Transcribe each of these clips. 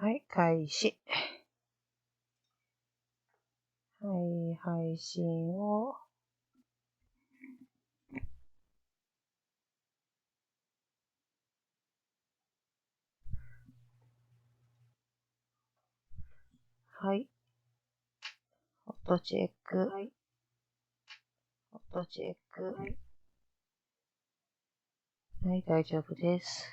はい、開始。はい、配信を。はい。音チェック。はい。音チェック。はい、大丈夫です。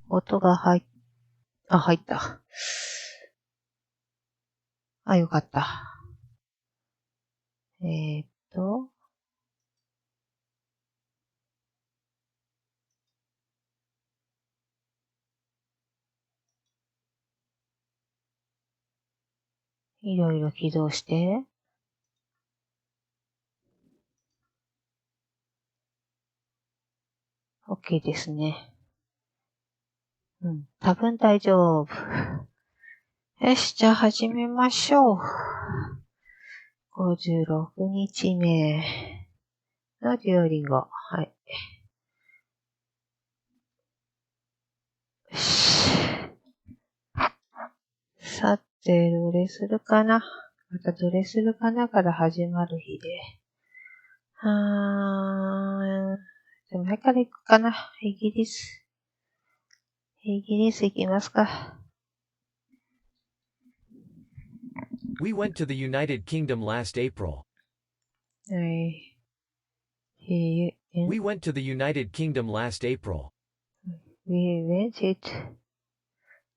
音が入った。よかった。いろいろ起動して。OK ですね。多分大丈夫。よし、じゃあ始めましょう。56日目のデュオリンゴ。はい。よし。さて、どれするかな？またどれするかなから始まる日で。でも前から行くかな。イギリス行きますか。We went to the United Kingdom last April. はい。We went to the United Kingdom last April. We went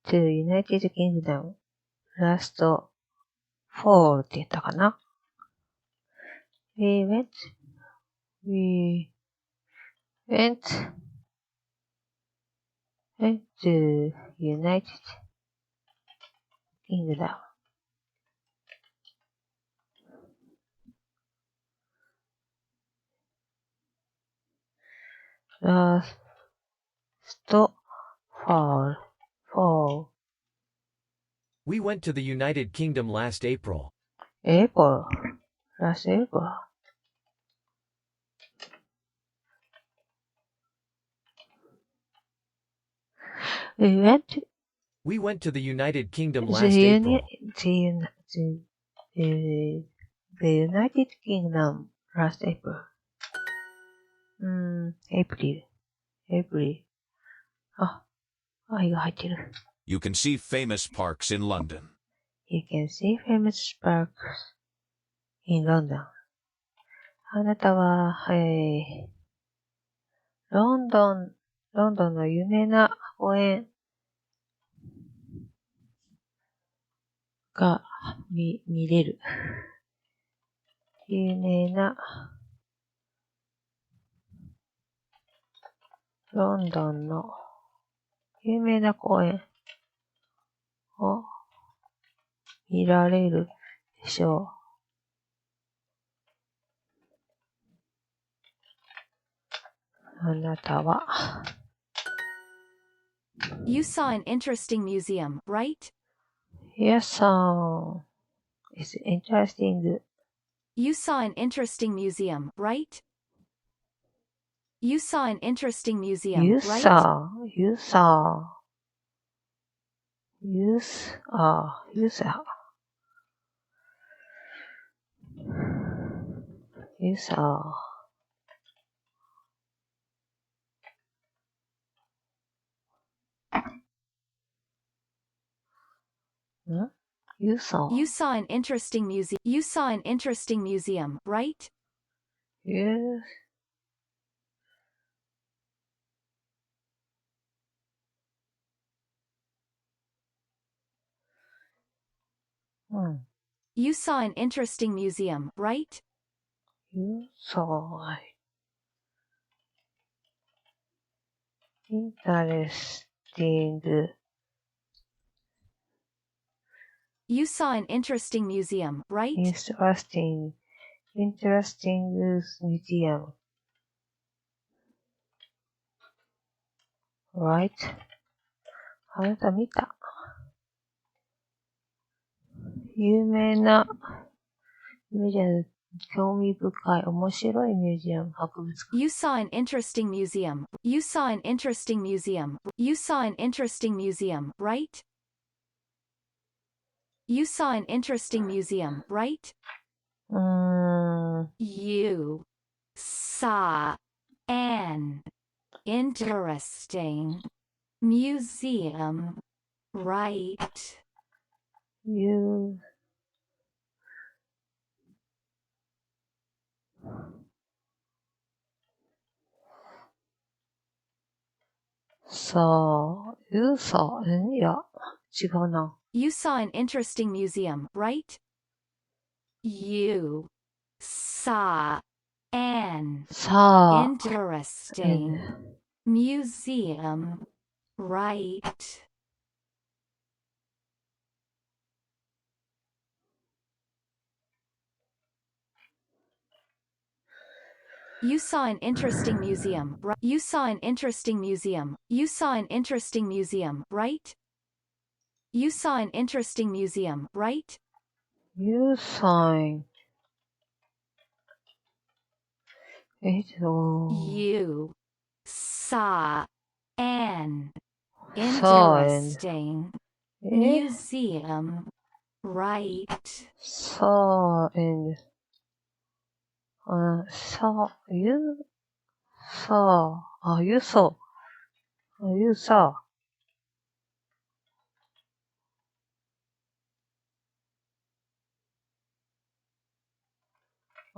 to United Kingdom last fall って言ったかな。We went to United Kingdom. Last fall. We went to the United Kingdom last April. Last April. We went to the United Kingdom the last April. United Kingdom last April. April. 愛が入ってる。You can see famous parks in London. You can see famous parks in London. あなたは、ロンドンの有名な公園が見れる。有名なロンドンの有名な公園を見られるでしょあなたは。You saw an interesting museum, right? Yes, sir. It's interesting. You saw an interesting museum, right? You saw an interesting museum, You right? saw. You saw. You saw. You saw. You saw. You saw. You saw an interesting museum. You saw an interesting museum, right? Yes. You saw an interesting museum, right? You saw. Interesting. You saw an interesting museum, right? Interesting. Interesting museum. Right? あなた見た。有名なミュージアム、興味深い、面白いミュージアム、博物館。You saw an interesting museum. You saw an interesting museum. You saw an interesting museum, right? You saw an interesting museum, right? You saw an interesting museum, right? You saw, you saw, いや、違うな。You saw an interesting museum, right? You saw an saw, interesting museum, right? You saw an interesting museum. You saw an interesting museum. You saw an interesting museum, right? You saw an interesting museum, right? You saw, You saw an saw interesting museum, right? saw and saw, you saw, you saw, you saw.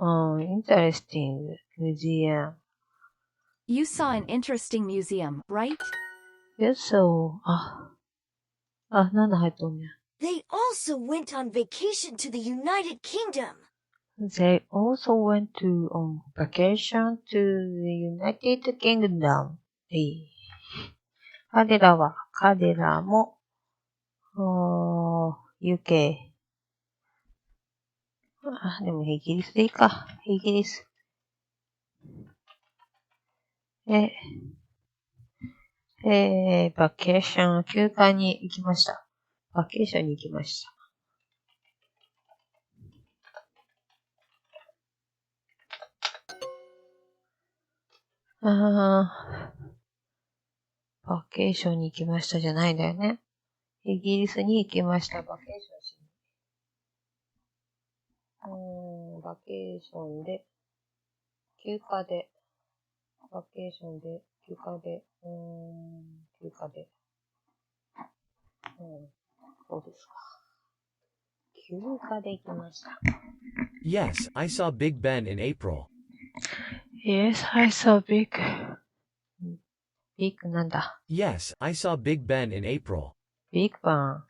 Interesting museum. You saw an interesting museum, right? You saw, なんだ入っとんねん。 They also went on vacation to the United Kingdom. They also went on vacation to the United Kingdom. 彼らも、UK。でもイギリスでいいか。イギリス。バケーション、休暇に行きました。バケーションに行きました。バケーションに行きましたじゃないんだよね。イギリスに行きました。バケーションしに。バケーションで、休暇で、バケーションで、休暇で、休暇で。そうですか。休暇で行きました。Yes, I saw Big Ben in April. Yes, I saw big. Big なんだ。Yes, I saw Big Ben in April. Big Bang.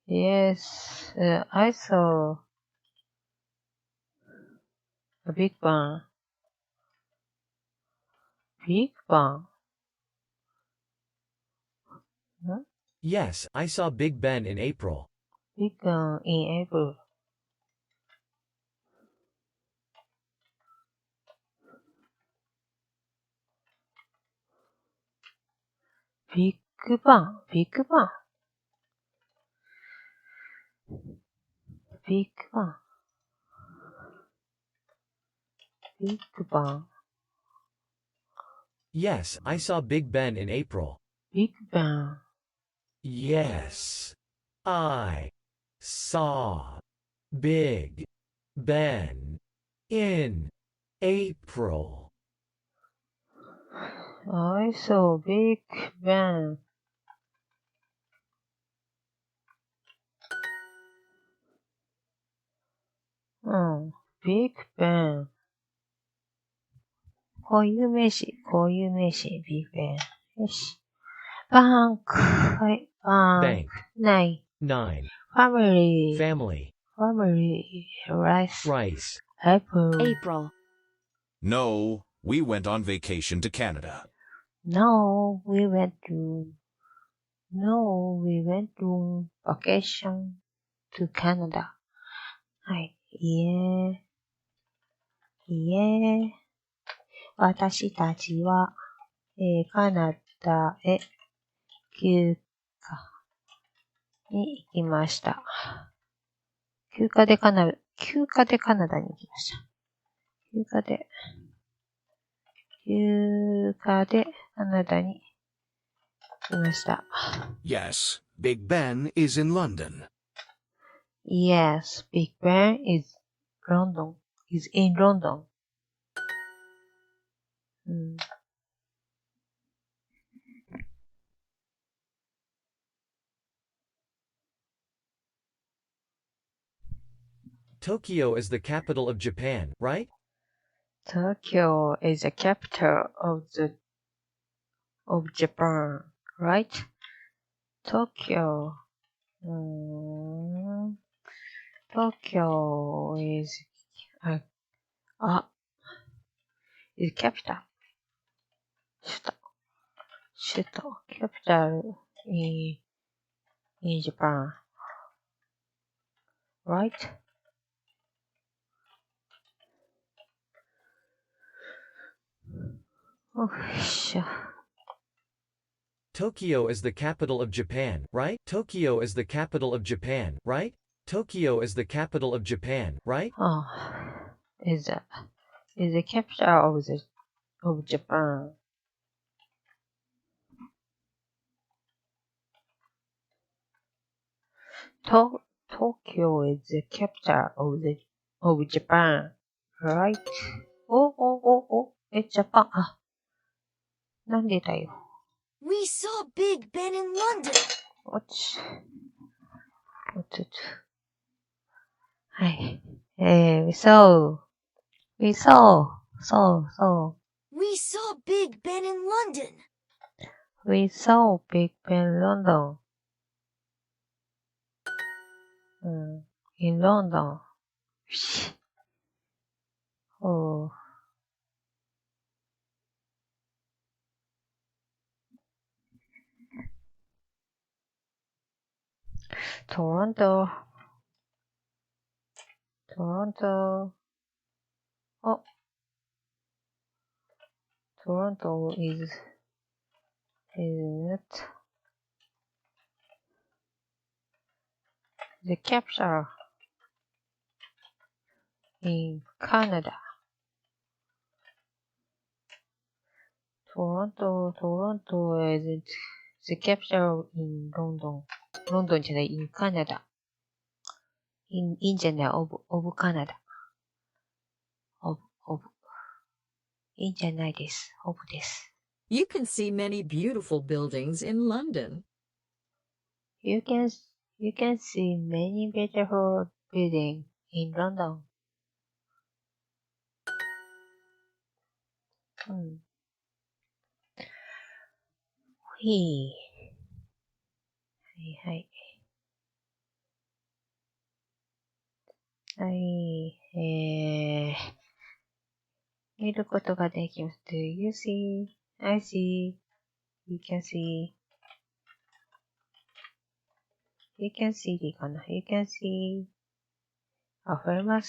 Yes, I saw a Big Bang. Big Bang. Yes, I saw Big Ben in April. Big Bang in April. グバン、ビッグバン。ビッグバン。ビッグバン。Yes, I saw Big Ben in April. ビッグバン。 Yes, I saw Big Ben in April. I saw Big Ben. うん。Big Ben。こういう名詞、Big Ben。よし。バンク。はい。バン Bank. ク。ない。 9. Family. Family. Rice. Rice. Apple. April. No, we went on vacation to Canada. No, we went to vacation to Canada. はい。私たちは、カナダへ休暇に行きました。休暇でカナダに行きました。休暇でカナダに行きました。Yes, Big Ben is in London. Yes, Big Ben is in London. うん。Tokyo is the capital of Japan, right? Tokyo is the capital of Japan, right? Tokyo. Tokyo is is capital. 首都 capital in Japan, right? Oh, Tokyo is the capital of Japan, right? Tokyo is the capital of Japan, right? Tokyo is the capital of Japan, right? Is the capital of Japan. Tokyo is the capital of Japan, right? Japan. なんでだよ。We saw Big Ben in London. はい。we saw. We saw Big Ben in London. We saw Big Ben London. In London. Oh. Toronto. Oh. Toronto is not the capital in Canada. Toronto isn't the capital in London. London じゃない、in Canada. in じゃない、of Canada. of いいんじゃないです。of です。You can see many beautiful buildings in London. You can see many beautiful buildings in London. うん。はい。はい。見ることができます。Do you see? I see. You can see. You can see でいいかな。You can see a famous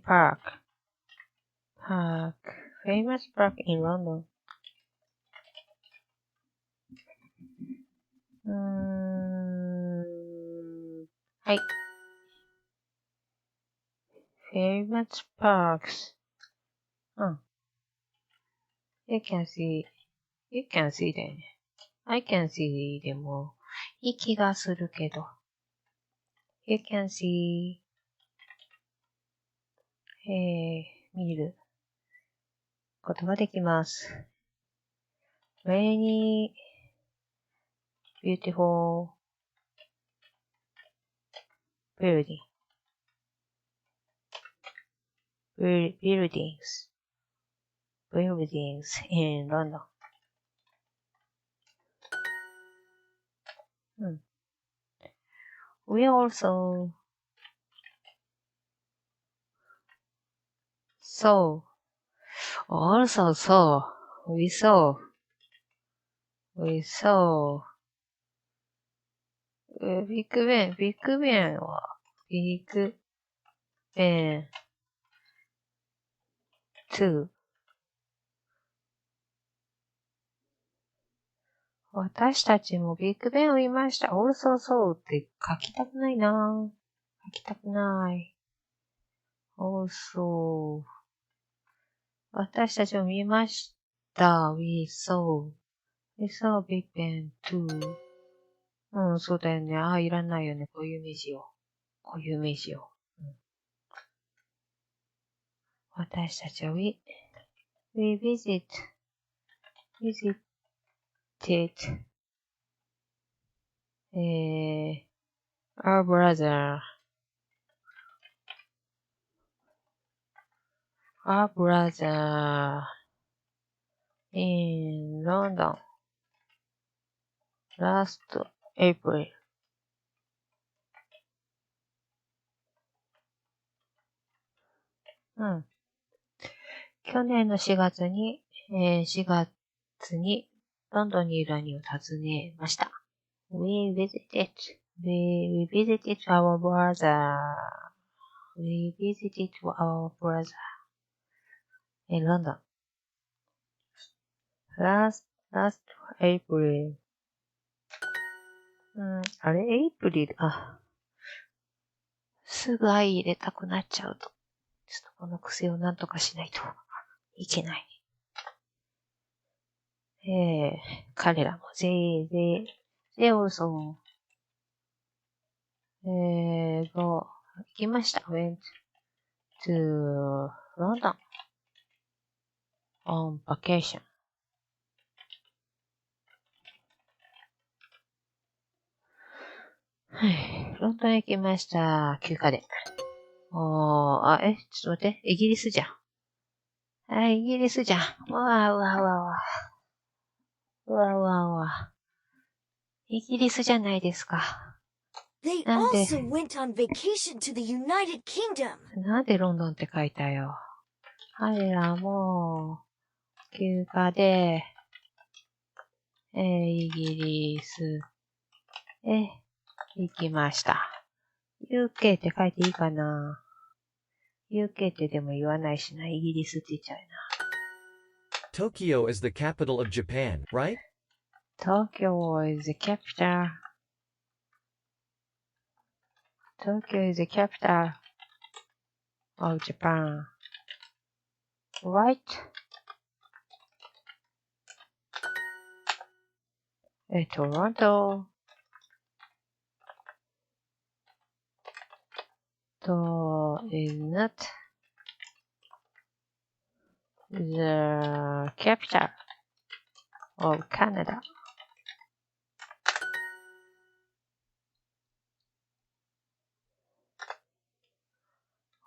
park. Famous park in London. はい。Famous parks. You can see だよね。I can see でもいい気がするけど。You can see 見ることができます。Many beautiful buildings in London. We also sawビッグベン2。私たちもビッグベンを見ました。also saw って書きたくないな。書きたくない。also 私たちも見ました。We saw Big Ben 2。そうだよね。いらないよね。こういう名詞を。私たちはwe visited our brother in London last April. 去年の4月にロンドンにいる兄を訪ねました。We visited our brother. We visited our brother in London last April. あれ、エイプリル、すぐ愛入れたくなっちゃうと。ちょっとこの癖をなんとかしないといけない。彼らも、they also, 行きました。went to London on vacation. ロンドンへ行きました。休暇で。ちょっと待って。イギリスじゃん。イギリスじゃん。うわ。イギリスじゃないですか。They also went on vacation to the United Kingdom. なんでロンドンって書いたよ。彼らも、休暇で、イギリスへ行きました。UK って書いていいかな？ UK ってでも言わないしな。イギリスって言っちゃうな。Tokyo is the capital of Japan, right? Tokyo is the capital. Tokyo is the capital of Japan. Right? Toronto. Is not the capital of Canada.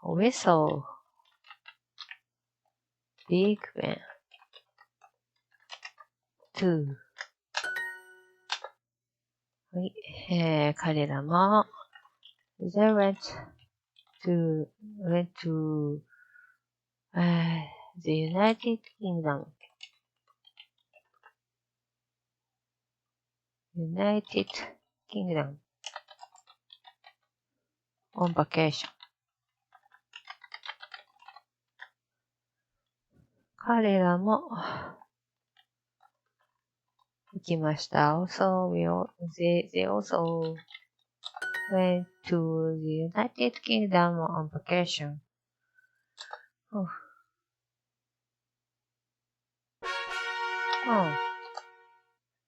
We saw Big Ben 2。はい、彼らも They went to the United Kingdom. On vacation. 彼らも行きました。Also, they also went to the United Kingdom on vacation. うん。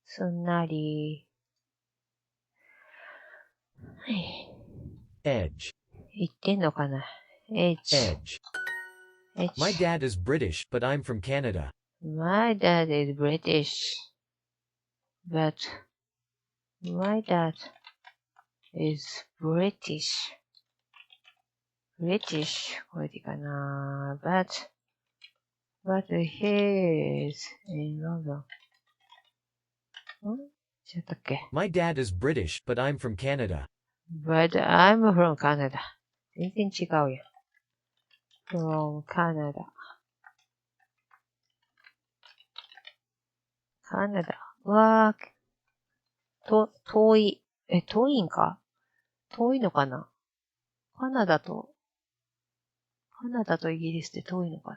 すんなり。はい。Edge. 言ってんのかな Edge. My dad is British, but I'm from Canada. My dad is British, but my dad is British. British これでいいかな but he is in London. 違ったっけ My dad is British, but I'm from Canada. But I'm from Canada. 全然違うやん。from Canada. カナダ。うわー、遠い。遠いんか遠いのかなカナダとイギリスって遠いのかな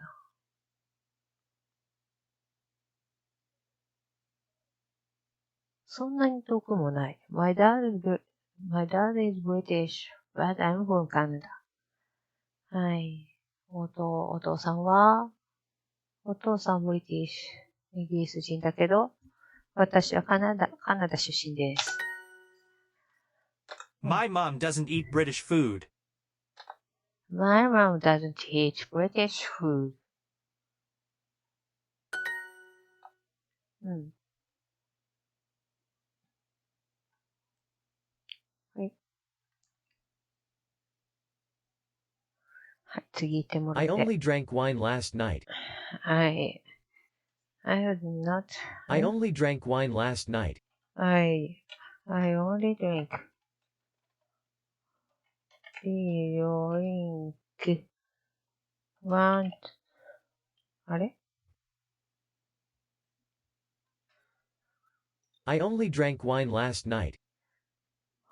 そんなに遠くもない。My dad is British, but I'm from Canada. はい。お父さんブリティッシュ、イギリス人だけど、私はカナダ出身です。My mom doesn't eat British food. My mom doesn't eat British food. うん。はい。はい、次行ってもらっ I て。only drank wine last night. I would not. I only drank wine last night. I only drink one. あれ I only drank wine last night.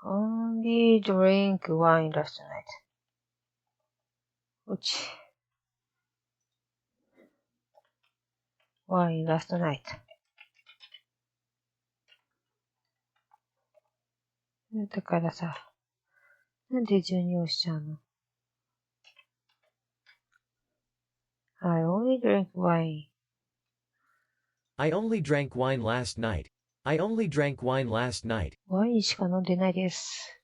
Only drink wine last night. うち。wine last night. だからさ、なんで12をしちゃうの ?I only drink wine. I only drank wine last night. I only drank wine last night. ワインしか飲んでないです。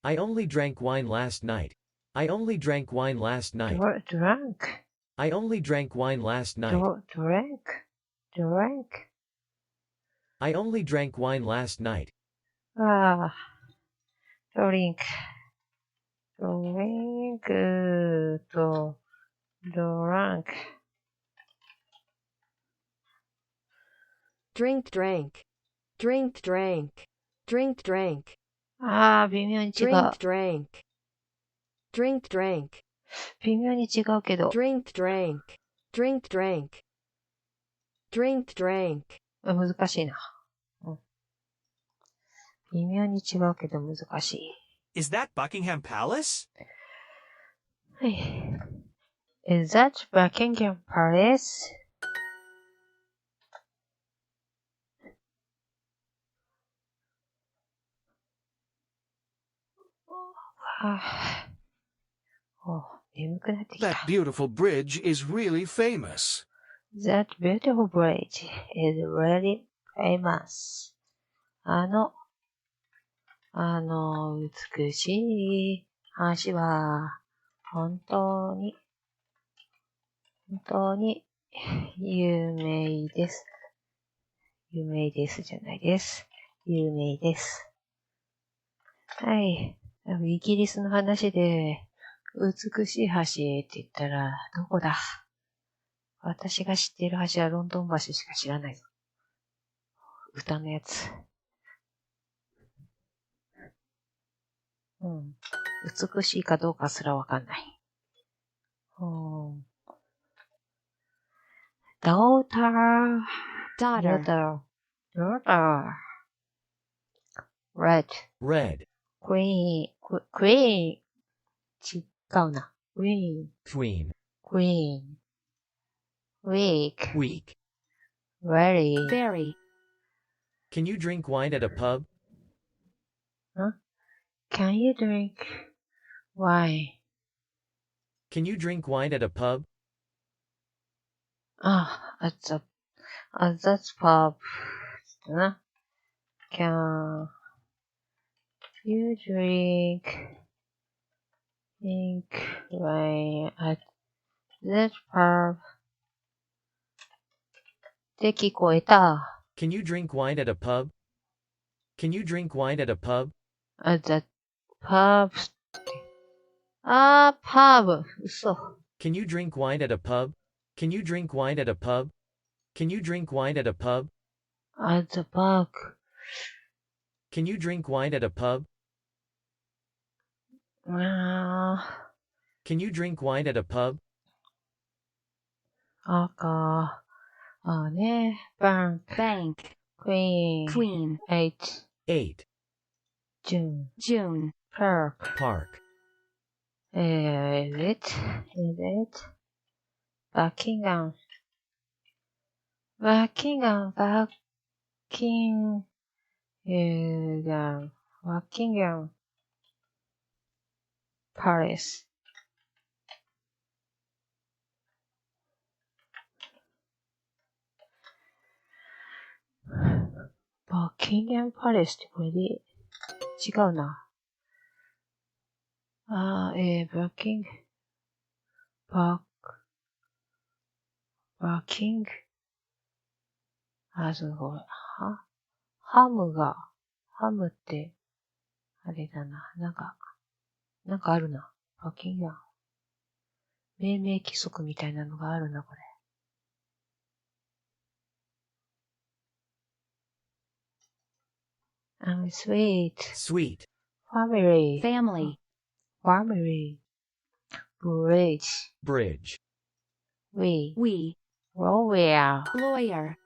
I only drank wine last night. I only drank wine last night. Drunk. I only drank wine last night. Drank. I only drank wine last night. ああ、drink と drunk. Drink. Drink. ああ、微妙に違う。Drink. 微妙に違うけど。Drink. 難しいな。微妙に違うけど難しい。Is that Buckingham Palace? はい。Is that Buckingham Palace? 眠くなってきた。That beautiful bridge is really famous. That beautiful bridge is really famous. 美しい橋は、本当に有名です。有名ですじゃないです。有名です。はい。イギリスの話で、美しい橋って言ったら、どこだ私が知っている橋はロンドン橋しか知らないぞ。歌のやつ。美しいかどうかすらわかんない。daughter. red. queen. 違うな。queen. Queen. week. very. Very. Can you drink wine at a pub? Can you drink wine? Can you drink wine at a pub? At that pub. な。Can you drink wine at that pub? って聞こえた。Can you drink wine at a pub? Can you drink wine at a pub? At that pub. パブ。嘘。Can you drink wine at a pub? Can you drink wine at a pub? Can you drink wine at a pub? At the pub. Can you drink wine at a pub? Can you drink wine at a pub? 赤。ね。Bank. Bank. Queen. Queen. 8. 8. June. June. Park. Park. Is it? Buckingham. Buckingham Palace. Buckingham Palace ってこれで違うな。すごい。ハムって、あれだな。なんかあるな。バッキンガム。命名規則みたいなのがあるな、これ。sweet. Sweet. Family. Family. Bridge. Bridge. We. Lawyer. Lawyer.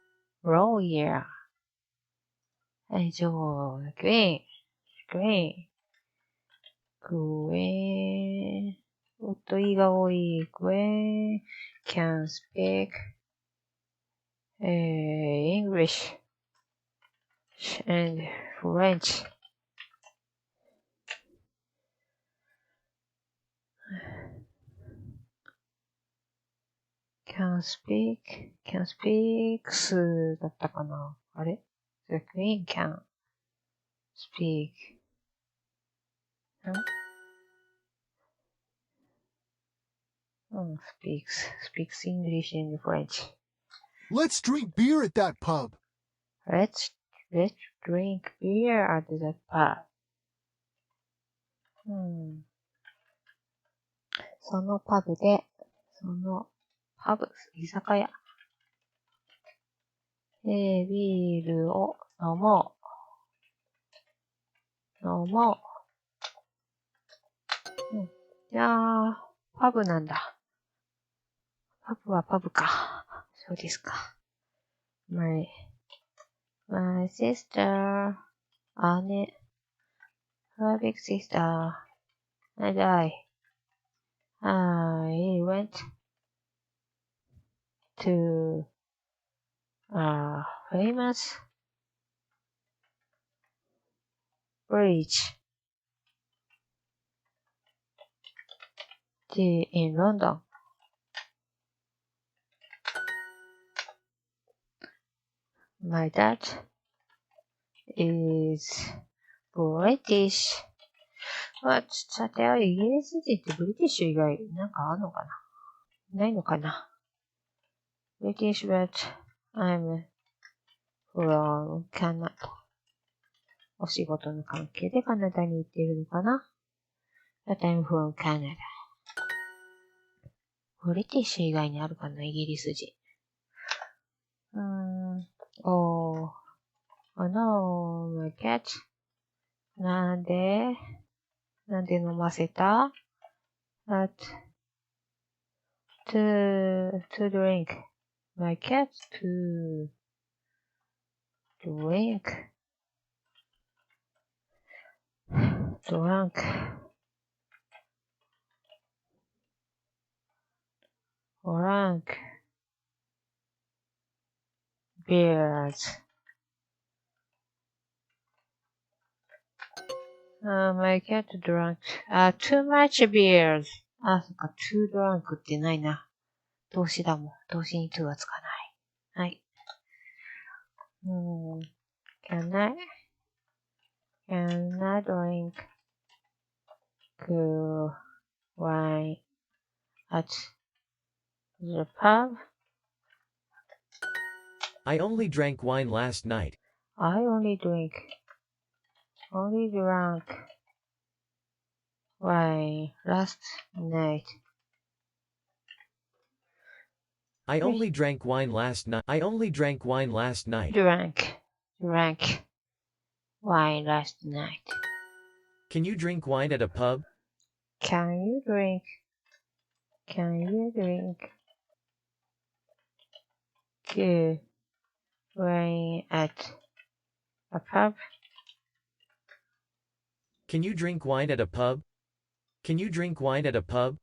Green. 音いが多い。can speak English and French. can speaks だったかな。あれ ?The Queen can speak. Speaks English and French. Let's drink beer at that pub. Let's drink beer at that pub. そのパブ、居酒屋。ビールを飲もう。じゃあ、パブなんだ。パブはパブか。そうですか。My sister, 姉、her big sister, and I went to a famous bridge in London. My dad is British. さて、イギリス人ってブリティッシュ以外なんかあるのかな？ないのかな？ British, but I'm from Canada. お仕事の関係でカナダに行っているのかな？ But I'm from Canada. ブリティッシュ以外にあるかな？イギリス人。Oh no, my cat. なんで飲ませた？ to drink. My cat to drink. Drunk. beers. My cat drank, too much beers. そっか、too drunk ってないな。動詞だもん。動詞に to はつかない。はい。Can I drink wine at the pub? I only drank wine last night. I only drank wine last night. I only drank wine last night. I only drank wine last night. Drank wine last night. Can you drink wine at a pub? Can you drink wine at a pub? Can you drink wine at a pub? Can you drink wine at a pub?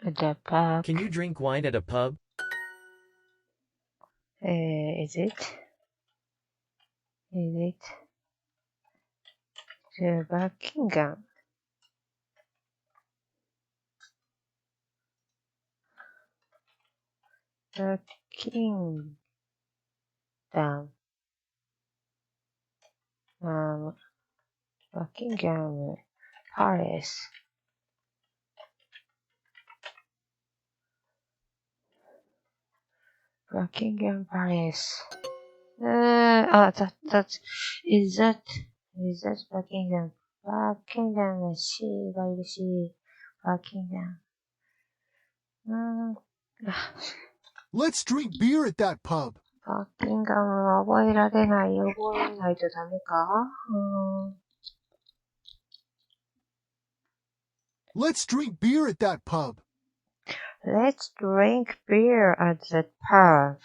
At a pub. Can you drink wine at a pub? Is it the Buckingham? Buckingham Palace. Buckingham Palace. Is that Buckingham? Buckingham 氏がいるし、Buckingham. Let's drink beer at that pub. バッキンガムは覚えられない。覚えないとダメかLet's drink beer at that pub. Let's drink beer at the pub.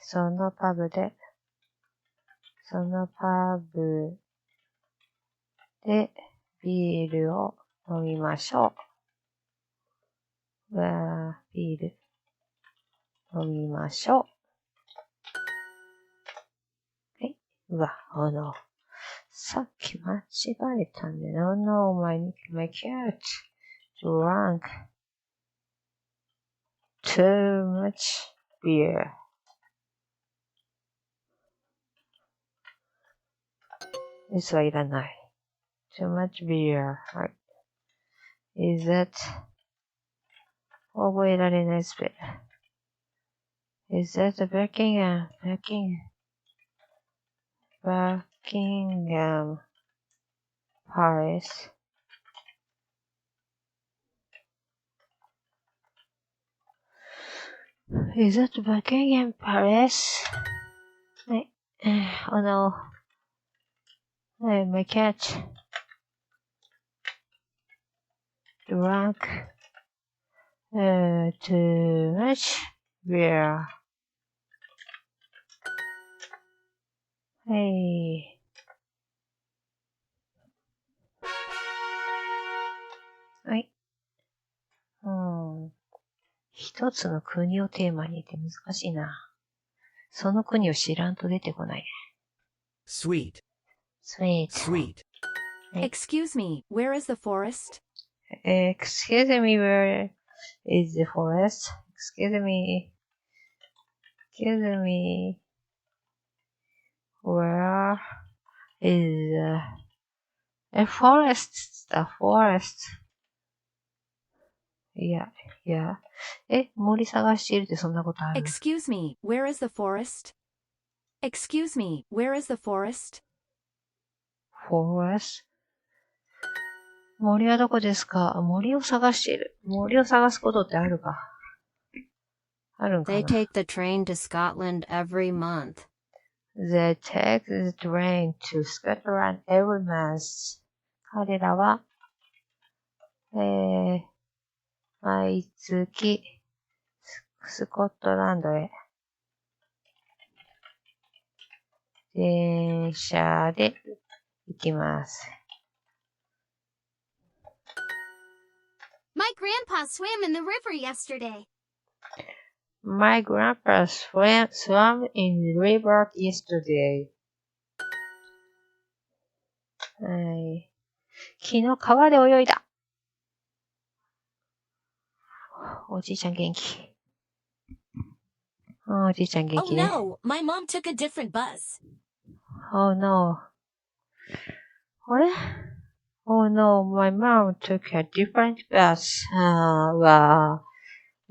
そのパブでビールを飲みましょう。ビール飲みましょう。はい。さっき間違えたんで。No, my cat drank too much beer. this はいらない。too much beer. はい。is that 覚えられないスペル。is that the Buckingham Palace? Is that Buckingham Palace? はい。no. My cat drank too much beer. はい。はい。一つの国をテーマにって難しいな。その国を知らんと出てこない。Sweet. Sweet. Excuse me, where is the forest? Excuse me, where is the forest? Excuse me, where is the forest? The forest. いや。森探しているってそんなことある？ Excuse me, where is the forest? Excuse me, where is the forest? Forest? 森はどこですか？森を探している。森を探すことってあるか？あるんかな？ They take the train to Scotland every month. They take the train to Scotland every month. 彼らは、毎月スコットランドへ電車で行きます。My grandpa swam in the river yesterday. My grandpa swam in the river yesterday. はい。昨日川で泳いだ。おじいちゃん元気。おじいちゃん元 Oh 気ね。 no, my mom took a different bus. Oh no. あれ ?Oh no, my mom took a different bus.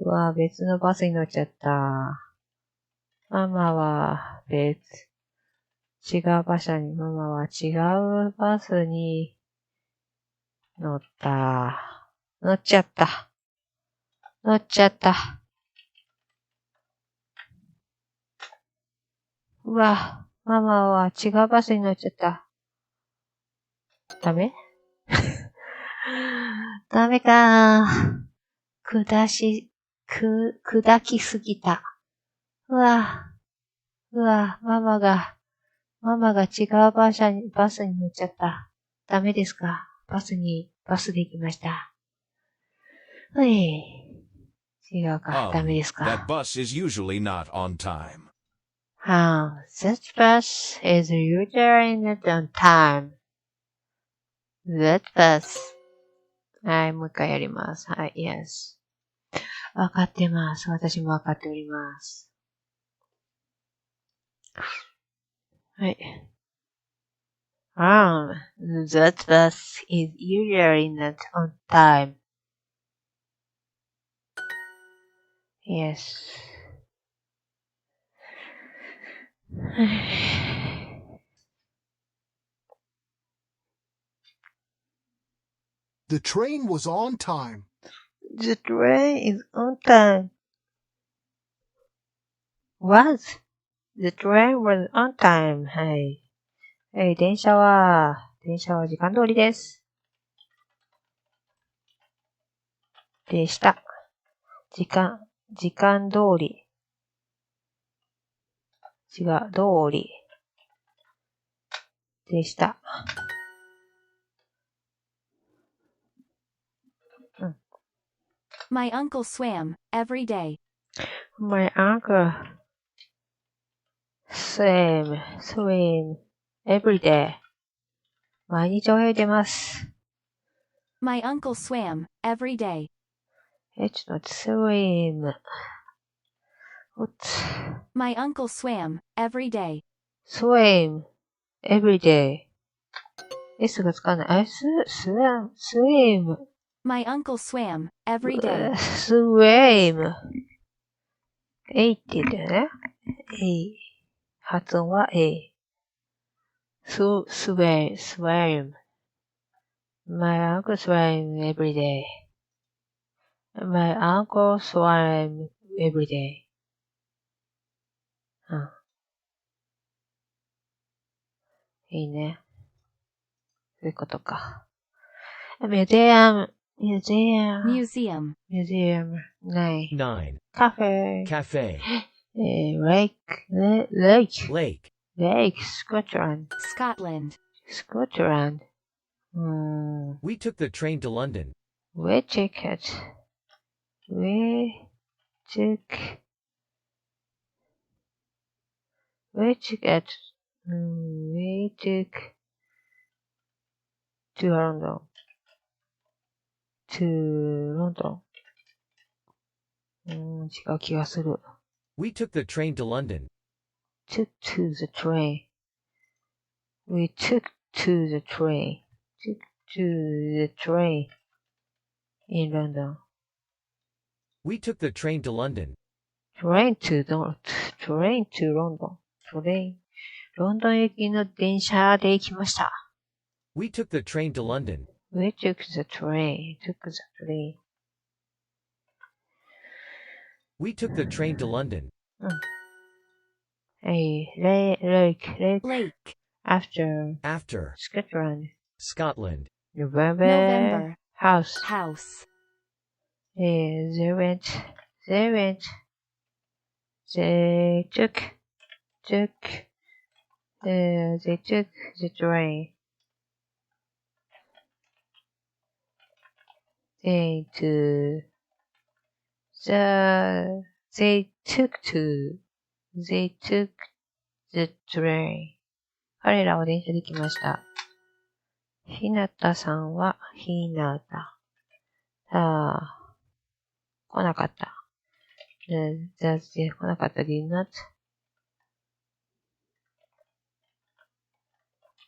うわ、別のバスに乗っちゃった。ママは違う馬車に、ママは違うバスに乗っちゃった。うわ、ママは違うバスに乗っちゃった。ダメダメか砕きすぎた。うわ、ママが違うバスに乗っちゃった。ダメですか？バスで行きました。違うか、ダメですか。That bus is usually not on time. That bus is usually not on time. That bus. はい、もう一回やります。はい、yes. わかってます。私もわかっております。はい。That bus is usually not on time. Yes. The train was on time. The train is on time. The train was on time. はい。電車は時間通りです。でした。時間通り。通り。でした。My uncle swam every day. My uncle swam every day. 毎日泳いでます。My uncle swam every day. ちょっと待って、swim. My uncle swam every day. swim every day. S がつかない。swim. My uncle swam every day. swim. A って言うんだよね。A。発音は A。swim. My uncle swam every day. My uncle swam every day. いいね。そういうことか。museum. Museum. ない。 9. cafe. Cafe. lake. Scotland. Scotland. We took the train to London. We took the to London. To London. 違う気がする。We took the train to London. Took to the train. We took to the train. Took to the train in London. We took the train to London. Train to London.ロンドン行きの電車で行きました。We took the train to London. We took the train. We took the train to London. Lake. After. Scotland. November. House. They took the train. They took to, they took the train. 彼らは電車で来ました。ひなたさんはひなた。来なかった。来なかった。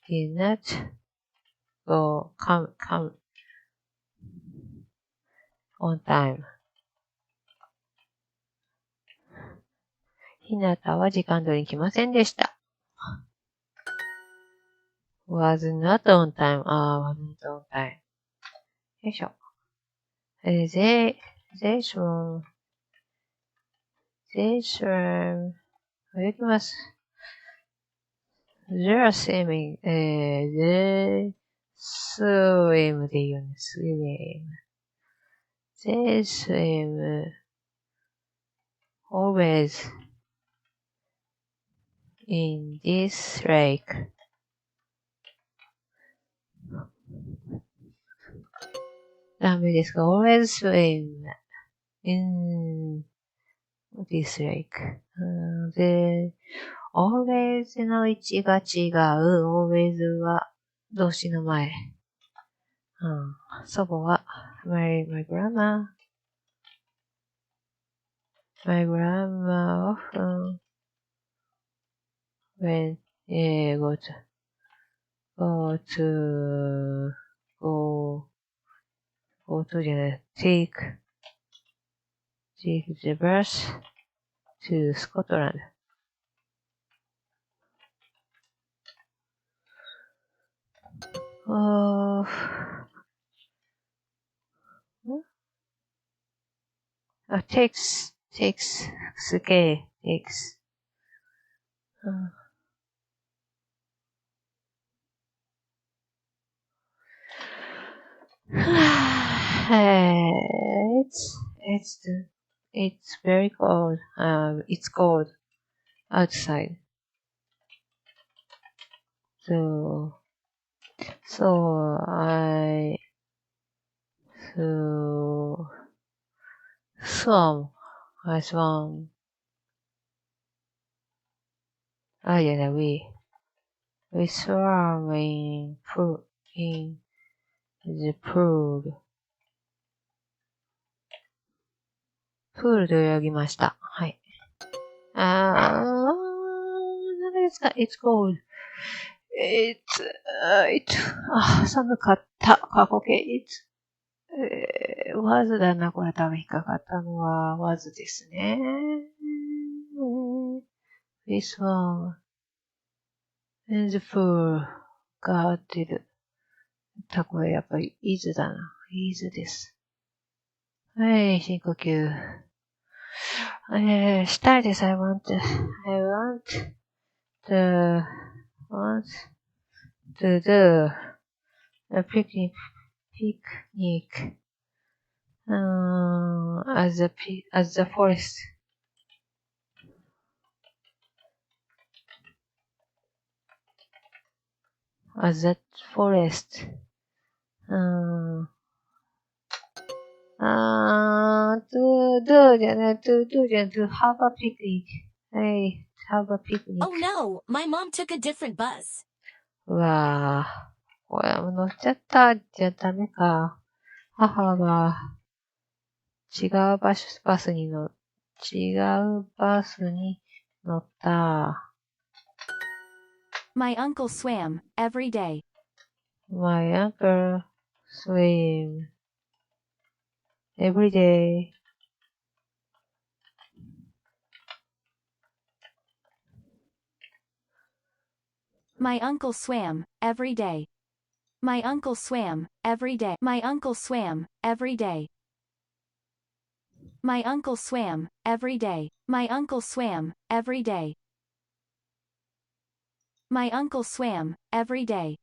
did not come on time. ひなたは時間通りに来ませんでした。was not on time. wasn't on time. よいしょ。they swam. 泳ぎます。they're swimming. they swim でいいよね。swim. they swim always in this lake. ダメですか always swim in this lake. で、always の位置が違う。always は動詞の前。祖母は my grandma often when go to じゃない take the bus to Scotland. takes, scale, takes. It's very cold. It's cold outside. So I swam. We swam in the pool. プールで泳ぎました。はい。ダメですか ?It's cold. 寒かった。過去形。was だな。これ多分引っかかったのは was ですね。This one. And the pool. が合ってる。これやっぱり is だな。is です。はい、深呼吸。したいです。I want to do a picnic as the forest. As the forest. to じゃない、to have a picnic. はい、have a picnic. Oh no, my mom took a different bus. うわぁ、これも乗っちゃったじゃダメか。母が違うバスに乗った。My uncle swam every day. My uncle swim every day. My uncle swam every day. My uncle swam every day. My uncle swam every day. My uncle swam every day. My uncle swam every day. My uncle swam every day.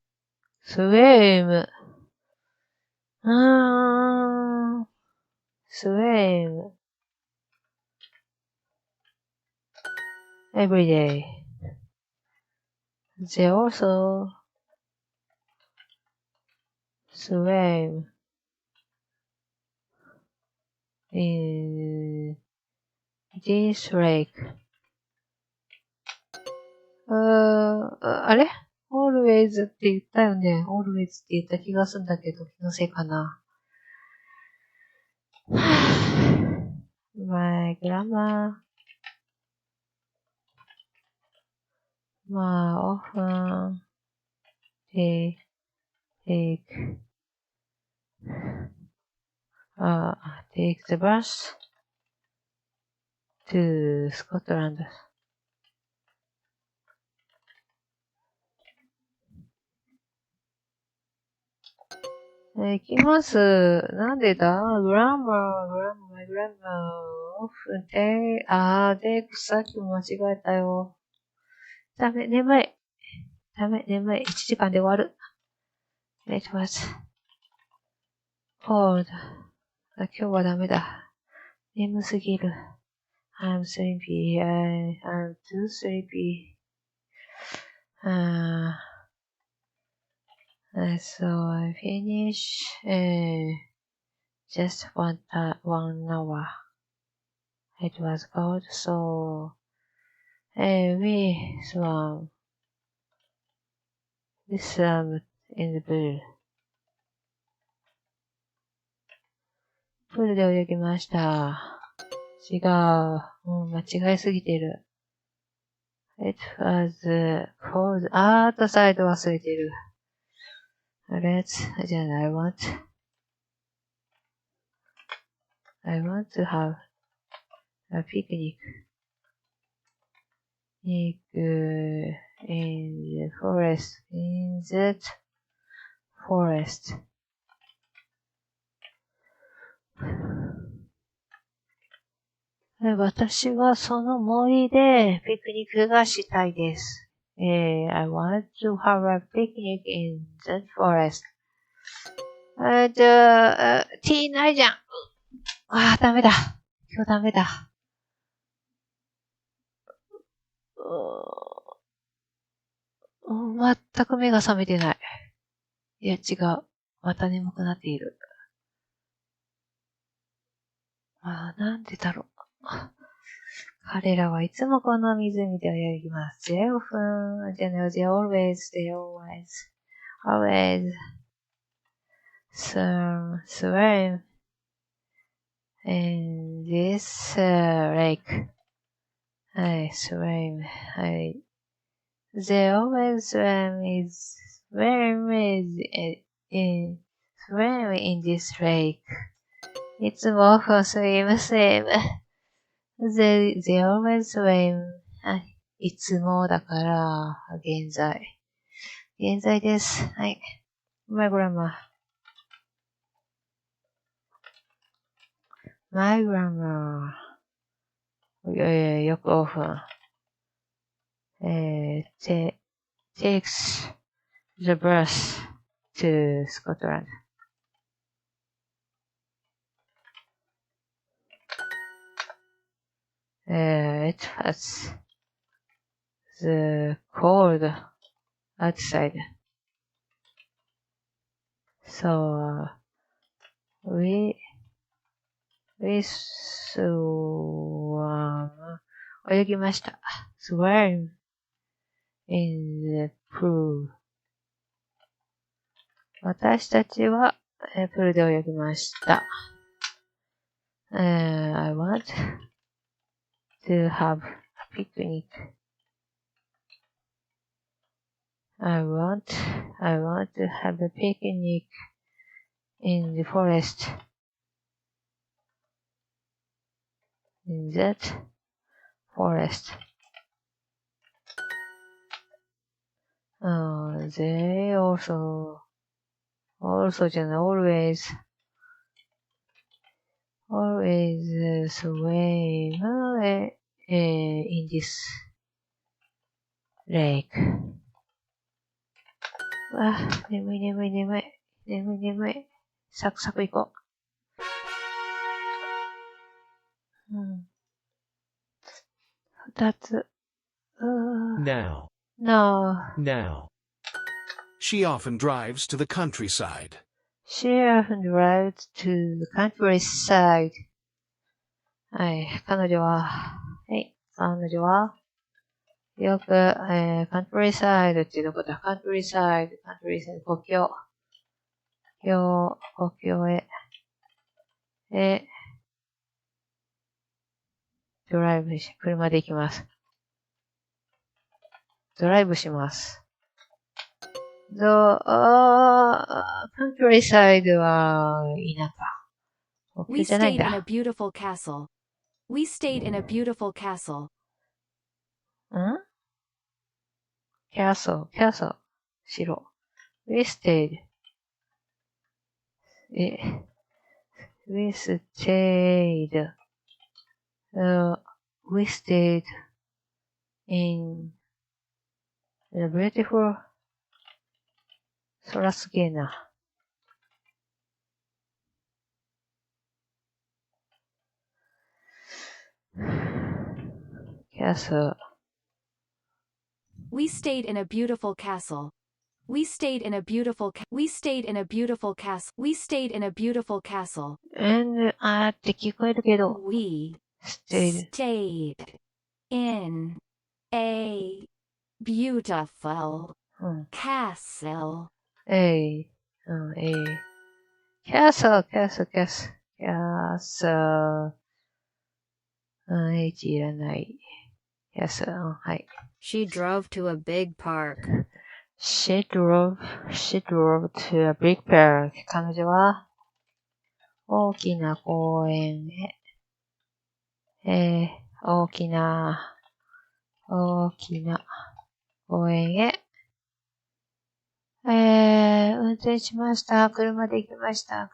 swim. Swim every day. They also swam in this lake. あれ ?always って言ったよね。always って言った気がするんだけど、気のせいかな。My grammar. まあ、often take the bus to Scotland. 行きます。なんでだ ?grammar, often take, take さっきも間違えたよ。ダメ、眠い。1時間で終わる。It was cold. 今日はダメだ。眠すぎる。I'm sleepy. I'm too sleepy. So I finish just one hour. It was cold, so we swam in the pool. プールで泳ぎました。違う。間違いすぎてる。It was cold. あとサイド忘れてる。じゃあ、I want to have a picnic in the forest. In that forest. 私はその森でピクニックがしたいです。I want to have a picnic in that forest. T ないじゃん。ダメだ。今日ダメだ。全く目が覚めてない。いや、違う。また眠くなっている。なんでだろう。彼らはいつもこの湖で泳ぎます。They always swim in this lake. Swim. They always swim in this lake. いつもswim. They always swim. いつもだから、現在です。はい。My grammar. よくオフン。takes the bus to Scotland. It was the cold outside. So we swam 泳ぎました。swam in the pool. 私たちはプールで泳ぎました。I want to have a picnic. I want to have a picnic in the forest. In that forest. They alsoじゃない、always swim in this lake. 眠い。サクサク行こう。二つ。Now. She often drives to the countryside. She often drives to the countryside. はい。彼女は、よく、カントリーサイドっていうとこだ。カントリーサイド、国境へ、ドライブし、車で行きます。ドライブします。カントリーサイドは田舎。国 We 境じゃないん stayed in a だ。beautiful castle. We stayed in a beautiful castle. ん castle, 城。We stayed. We stayed. We stayed in a beautiful. そらすげえな。castle. We stayed in a beautiful castle. We stayed in a beautiful We stayed in a beautiful castle. We stayed in a beautiful castle. って聞こえるけど。We stayed. stayed in a beautiful うん。 castle. castle. H いらない。castle. はい。She drove to a big park. She drove to a big park. 彼女は大きな公園へ、大きな公園へ、運転しました。車で行きました。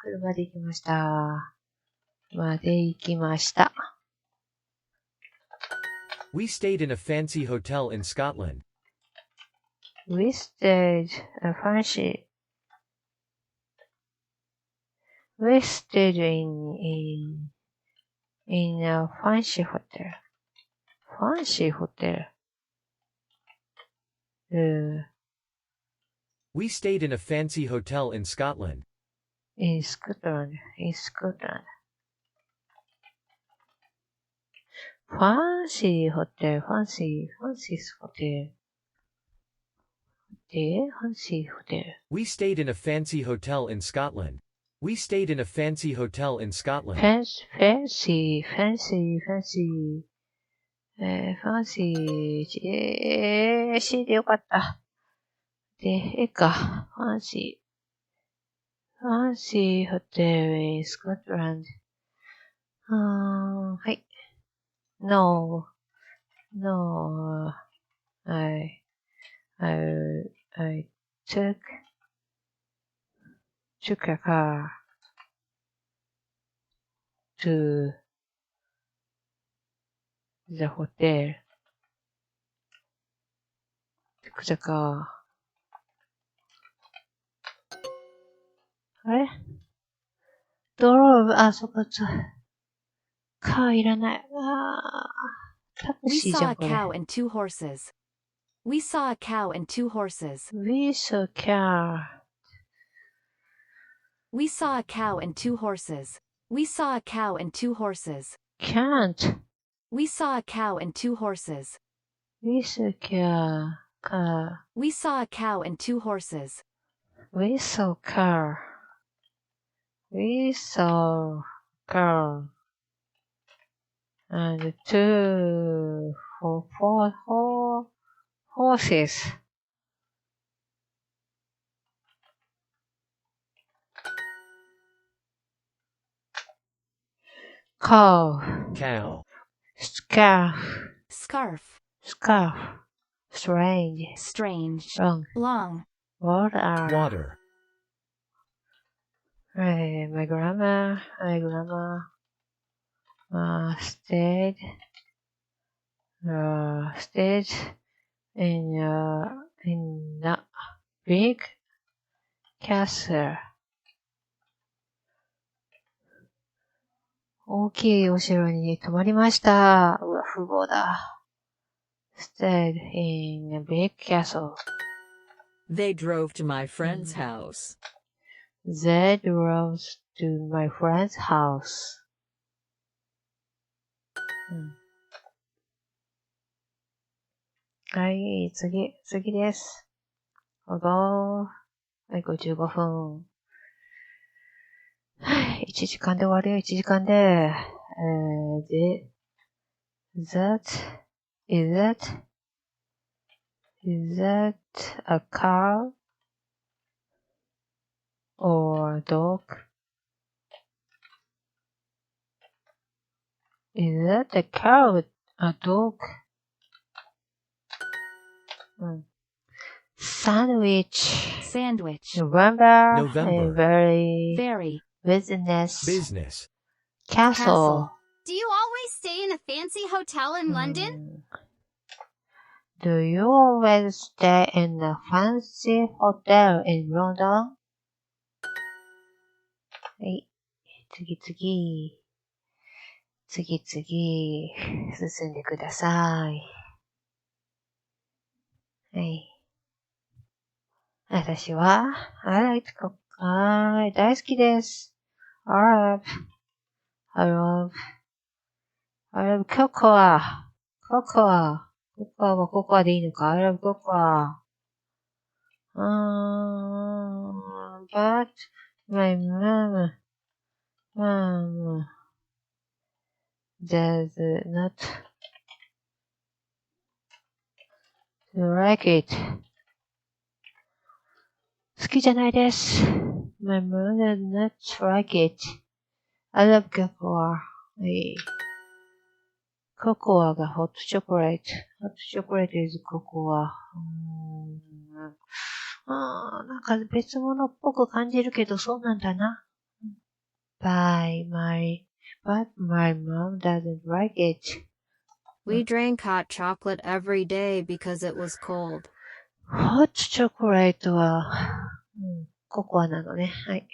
We stayed in a fancy hotel in Scotland. We stayed in a fancy hotel. Fancy hotel. We stayed in a fancy hotel in Scotland. In Scotland. Fancy hotel. Fancy hotel. We stayed in a fancy hotel in Scotland. We stayed in a fancy hotel in Scotland. Fancy. C でよかった。で、A か。Fancy hotel in Scotland. はい。No. I took a car to the hotel. Took the car. あれドローブ、そこ、カーいらない。タク We シーじ saw ゃ a ん、これ。cow and two horses. We saw a cow and two horses. We saw car. We saw a cow and two horses. We saw a cow and two horses. Can't. We saw a cow and two horses. We saw car. We saw a cow and two horses. We saw car. We saw car. And four horses. Cow. Cow. Scarf. Strange. Long. Water. My grandma stayed in a big castle. 大きいお城に泊まりました。うわ、富豪だ。Stayed in a big castle. They drove to my friend's house. They drove to my friend's house. はい、次です。どうぞ。はい、55分。はい、1時間で終わるよ、1時間で。is that a car or a dog? Is that a car or a dog? Sandwich. November. Very. Business. Castle. Do you always stay in a fancy hotel in London? Do you always stay in a fancy hotel in London? はい。次。進んでください。はい。私は、大好きです。I love cocoa. ココアはココアでいいのか I love cocoa. But my mom does not like it. 好きじゃないです。My mom does not like it. I love cocoa. ココアがホットチョコレート。ホットチョコレート is ココア。なんか別物っぽく感じるけど、そうなんだな。But my mom doesn't like it. We drank hot chocolate every day because it was cold. ホットチョコレートは、ココアなのね。はい。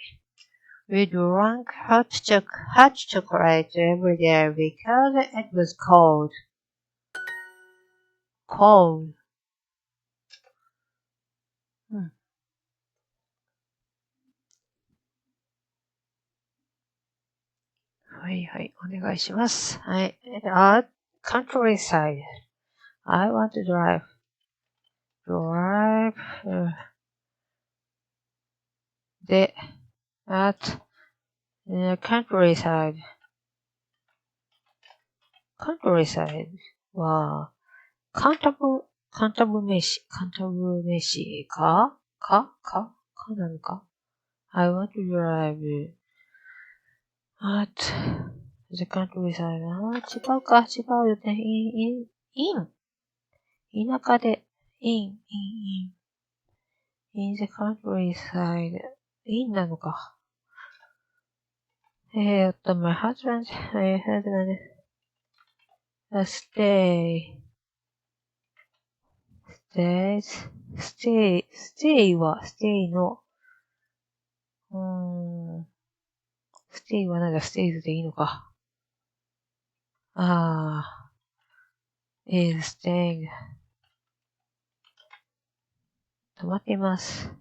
We drank hot chocolate every day because it was cold. Cold. はいはい、お願いします。はい。Countryside. I want to drive. At the countryside. Countryside は、カンタブ飯かなのか ?I want to drive at the countryside. 違うよね。田舎で、in the countryside. なのか。my husband, stay は、ステイの、ステイはなんだ、ステイズでいいのか。is staying. 止まっています。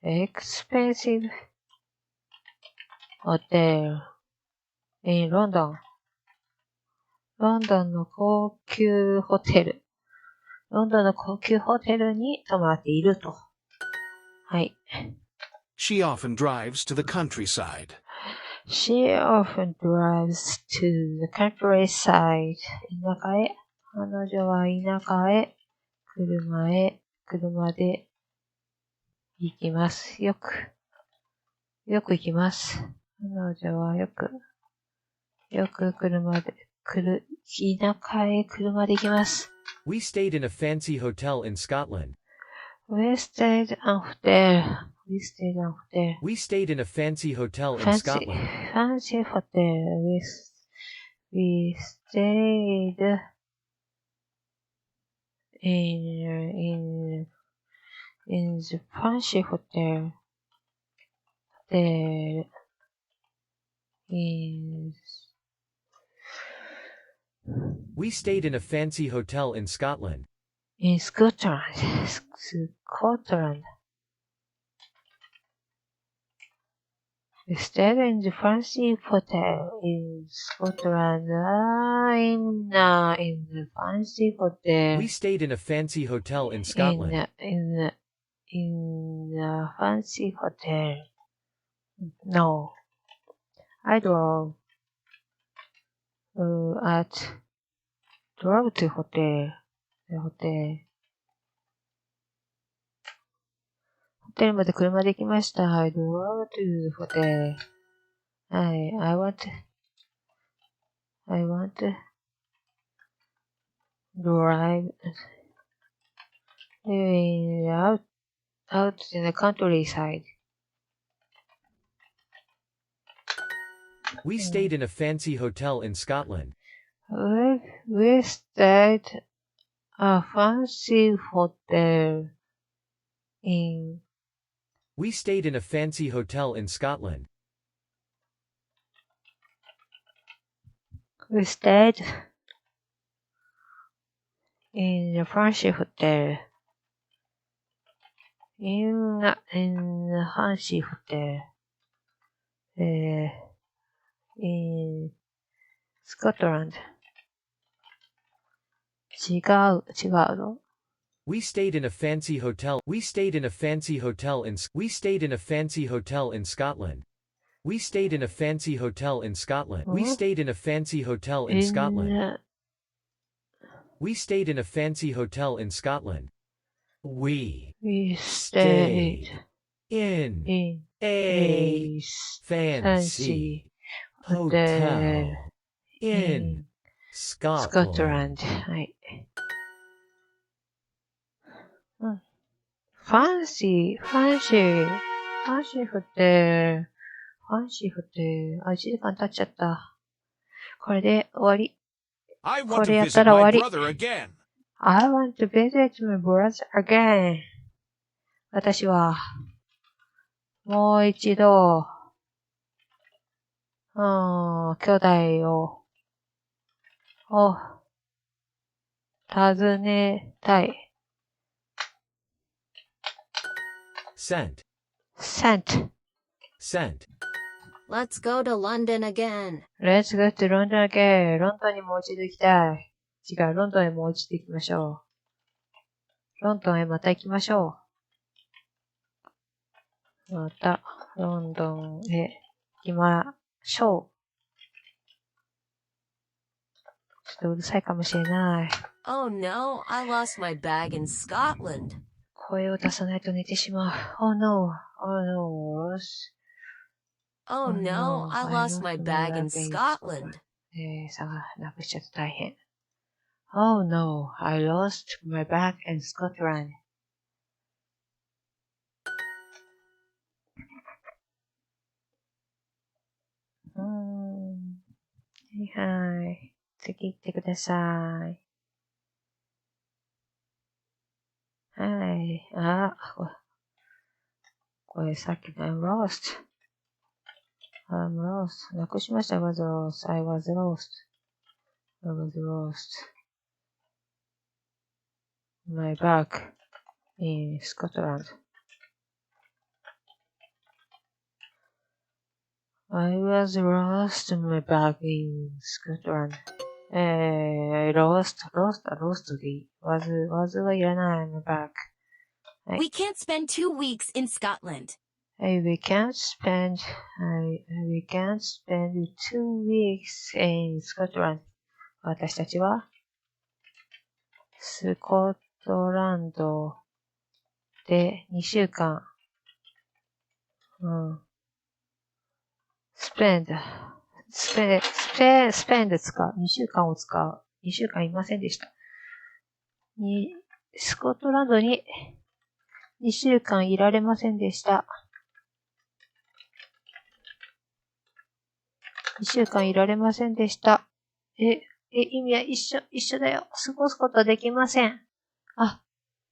expensive hotel in London. ロンドンの高級ホテル。ロンドンの高級ホテルに泊まっていると。はい。She often drives to the countryside. She often drives to the countryside. 田舎へ。彼女は田舎へ。車で行きます。よく行きます。彼女はよく車で田舎へ車で行きます。We stayed in a fancy hotel in Scotland. We stayed in a hotel. We stayed in a fancy hotel in Scotland. Fancy hotel. We stayed in the fancy hotel. We stayed in a fancy hotel in Scotland. In Scotland. We stayed in the fancy hotel in Scotland. In the fancy hotel. We stayed in a fancy hotel in Scotland. In a fancy hotel. No. I drove to hotel. The hotel. ホテルまで車で行きました。I drove to the hotel. I want to drive out in the countryside. We stayed in a fancy hotel in Scotland. We stayed a fancy hotel in. We stayed in a fancy hotel in Scotland. We stayed in a fancy hotel. In a fancy hotel. In Scotland. 違うの We stayed in a fancy hotel. We stayed in a fancy hotel in. We stayed in a fancy hotel in Scotland. We stayed in a fancy hotel in Scotland. We stayed in a fancy hotel in Scotland. We stayed in a fancy hotel in Scotland. We stayed in a fancy hotel in Scotland. はい。ファンシーホテル。あ、1時間経っちゃった。これで終わり。I こ want れ to やった visit ら終 my わり。 brother again. I want to visit my brother again. 私は、もう一度、兄弟を訪ねたい。Sent. Let's go to London again. Let's go to London again. ロンドンにもう一度行きたい。違う、ロンドンへもう一度行きましょう。ロンドンへまた行きましょう。また、ロンドンへ行きましょう。ちょっとうるさいかもしれない。Oh no, I lost my bag in Scotland. 声を出さないと寝てしまう。Oh no, Oh no, I lost my bag in Scotland. なくしちゃって大変。Oh no, I lost my bag in Scotland. はい。次行ってください。はい。これさっきの I'm lost. なくしました。I was lost. My bag in Scotland. I was lost my bag in Scotland. lost でいい。was はいらない。my bag. We can't spend 2 weeks in Scotland. We can't spend 2 weeks in Scotland. 私たちはスコットランドで2週間。spend 使う。2週間を使う。2週間いませんでした。スコットランドに2週間いられませんでした。2週間いられませんでした。意味は一緒だよ。過ごすことはできません。過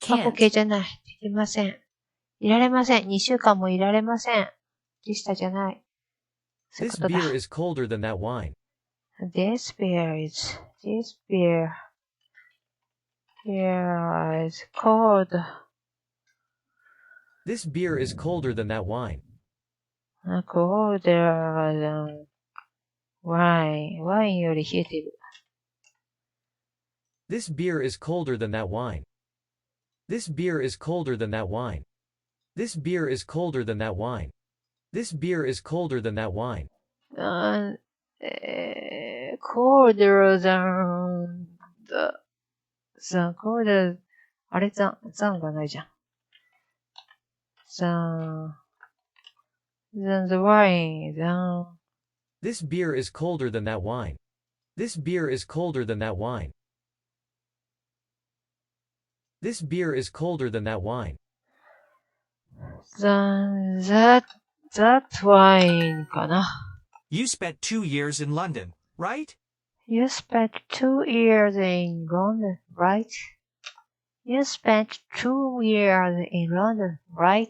去形じゃない。できません。いられません。2週間もいられません。でしたじゃない。This beer is colder than that wine. This beer is cold. This beer is colder than that wine. colder than wine. ワインより冷えている。This beer is colder than that wine. This beer is colder than that wine. This beer is colder than that wine. This beer is colder than that wine. Colder than colder あれ残がないじゃん。than the wine, This beer is colder than that wine. This beer is colder than that wine. This beer is colder than that wine. than that wine かな。You spent 2 years in London, right? You spent 2 years in London, right? You spent 2 years in London, right?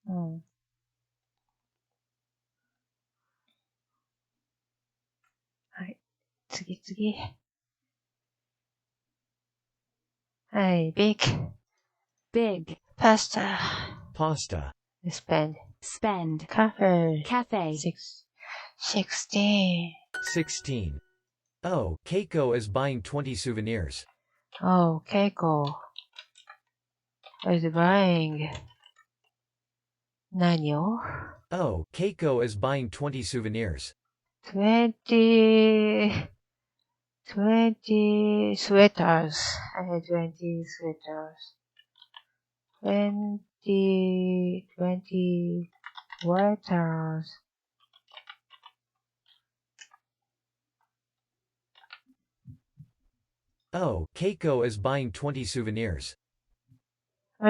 うん。はい。次。はい。big. Pasta. Spend. Cafe. 16. 16. Oh, Keiko is buying 20 souvenirs. Oh, Keiko is buying 何を Oh, Keiko is buying 20 souvenirs. 20 sweaters. 20 sweaters. 20 sweaters. Oh, Keiko is buying 20 souvenirs.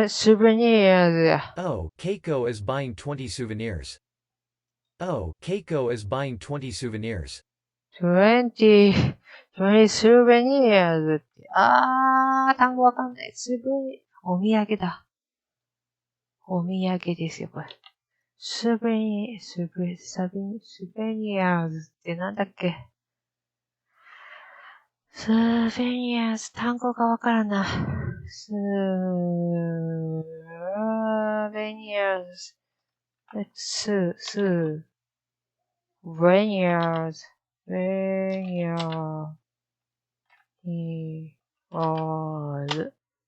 Souvenirs. Oh, Keiko is buying 20 souvenirs. Oh, Keiko is buying 20 souvenirs. 20 souvenirs って。単語わかんない。お土産だ。お土産ですよ、これ。souvenirs ってなんだっけ。souvenirs 単語がわからんな。souvenirs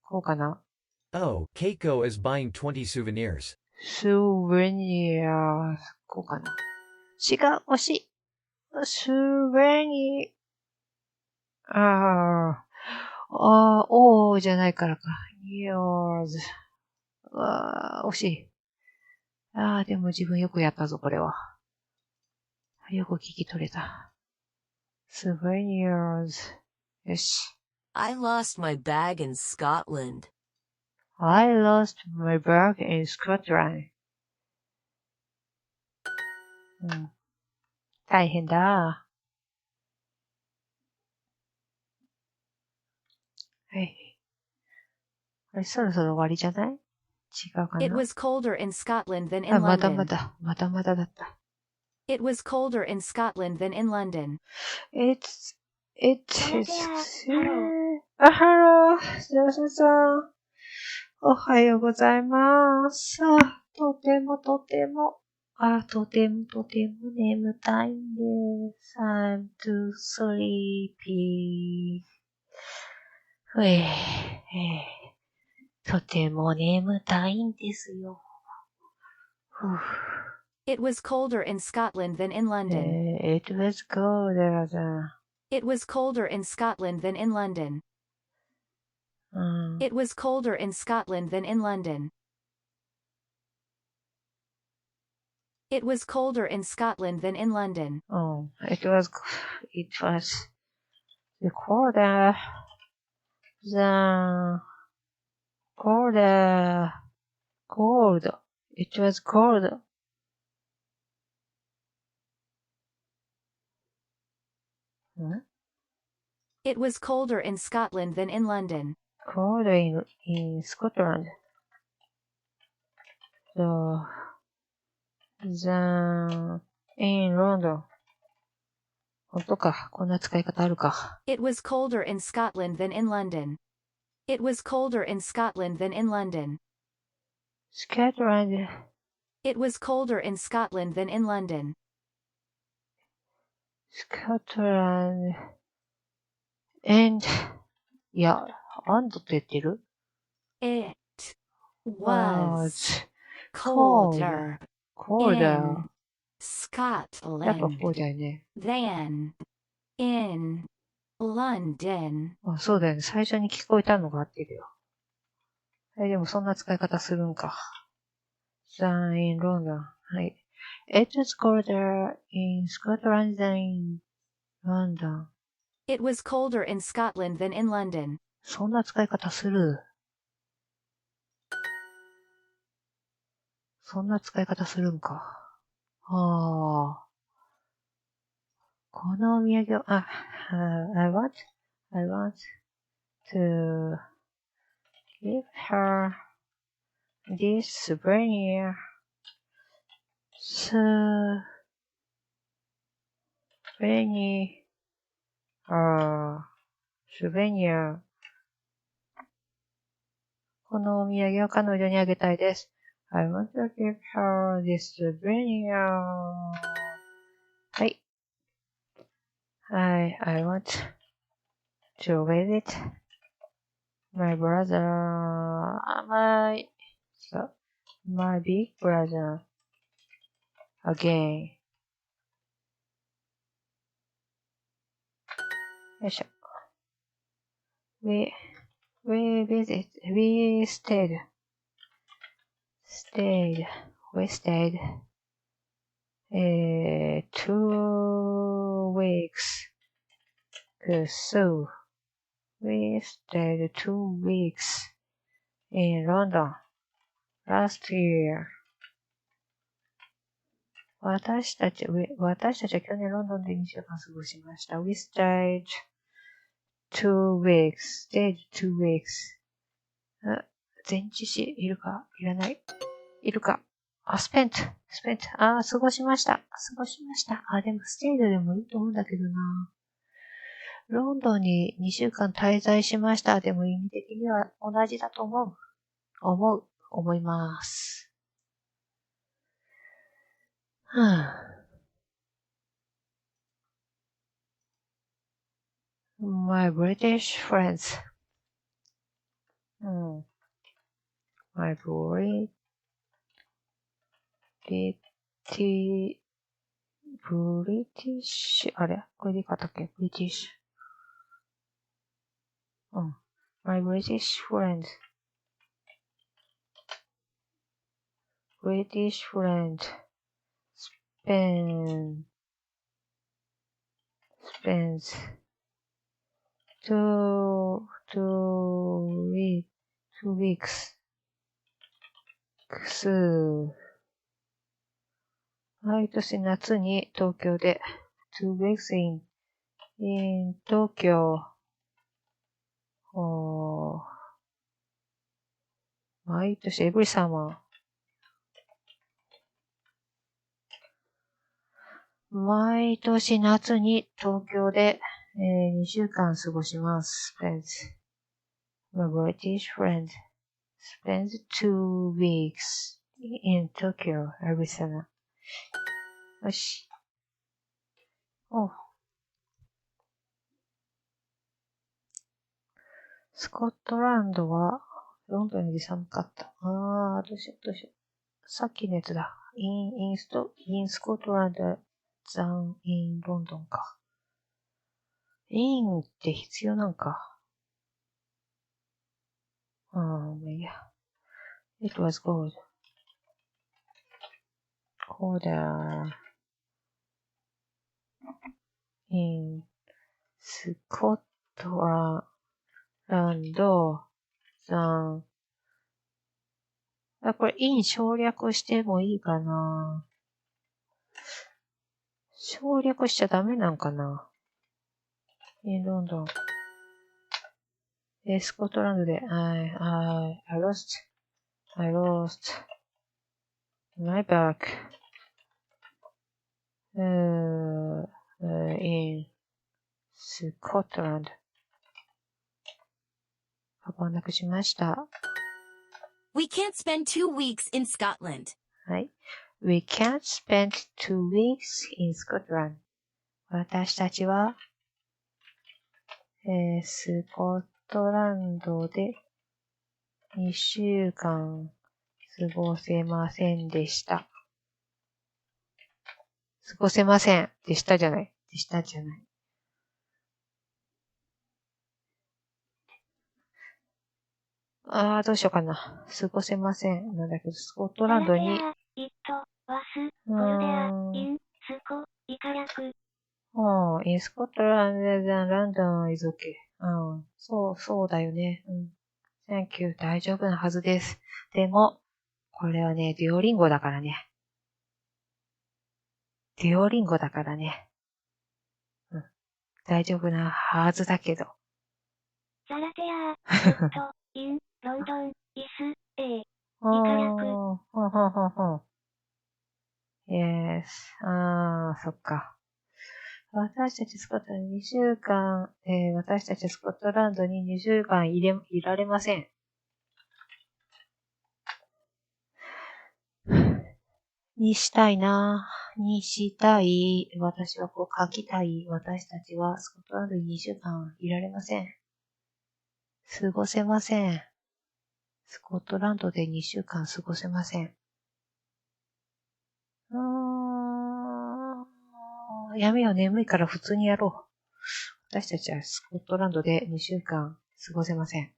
こうかな。Oh, Keiko is buying 20 souvenirs. souvenirs こうかな。違う、惜しい。souvenirs じゃないからか。yours 惜しい。でも自分よくやったぞ、これは。よく聞き取れた。souvenirs よし。I lost my bag in Scotland. I lost my bag in Scotland. 大変だ。はい。あれ、そろそろ終わりじゃない？違うかな。It was colder in Scotland than in London. まだだった。It was colder in Scotland than in London. It is... Hello, さん。おはようございます。とても眠たいんです。I'm too sleepy. とても眠たいんですよ。It was colder in Scotland than in London. It was colder than... It was colder in Scotland than in London. It was colder in Scotland than in London. It was colder in Scotland than in London. It was colder than cold. It was cold. It was colder in Scotland than in London. Cold in Scotland. So, than in London. 本当か。こんな使い方あるか。It was colder in Scotland than in London. It was colder in Scotland than in London. Scotland. It was colder in Scotland than in London. Scotland. And, いや、and と言ってる It was colder. in Colder. やっぱ Scotland こうだよね。than in London. あ、そうだよね。最初に聞こえたのが合ってるよ。でもそんな使い方するんか。than in London. はい。It is colder in Scotland than in London. It was colder in Scotland than in London. そんな使い方する。そんな使い方するんか。ああ。このお土産を、I want to give her this souvenir. Souvenir. このお土産を彼女にあげたいです。I want to give her this souvenir. はい。I want to visit my brother, my big brother again. よいしょ。We stayed 2 weeks. So, we stayed 2 weeks in London last year. 私たちは去年ロンドンで2週間過ごしました。We stayed 2 weeks. Stayed 2 weeks. 前置詞いるかいらないいるかspent. 過ごしました。でも stayed でもいいと思うんだけどな。ロンドンに2週間滞在しました。でも意味的には同じだと思います。My British friends. My British, あれこれでいいかったっけ British. My British friend. British friend. Spends 2 weeks. 毎年夏に東京で2 weeks in 東京毎年 every summer 毎年夏に東京で、2週間過ごします。My British friend spends 2 weeks in Tokyo every summer. よし。スコットランドはロンドンより寒かった。どうしよう。さっきのやつだ。in Scotland than in London か。in って必要なんか。もういいや。It was cold. Colder in Scotland than これ in 省略してもいいかな。省略しちゃダメなんかな。in London. スコットランドで I lost my bag in Scotland. カバンなくしました。We can't spend 2 weeks in Scotland. はい。We can't spend 2 weeks in Scotland. 私たちは、スコットランドで2週間過ごせませんでした。過ごせませんでしたじゃない。でしたじゃない。どうしようかな。過ごせません。なんだけど、スコットランドに、in Scotland than London is okay. そうだよね。Thank you. 大丈夫なはずです。でも、これはね、デュオリンゴだからね。デュオリンゴだからね。大丈夫なはずだけど。ザラテア、in London is a Yes. そっか。私たちスコットランドに2週間、私たちスコットランドに2週間いられません。にしたいな。にしたい。私はこう書きたい。私たちはスコットランドに2週間いられません。過ごせません。スコットランドで2週間過ごせません。やめよう、眠いから普通にやろう。私たちはスコットランドで2週間過ごせません。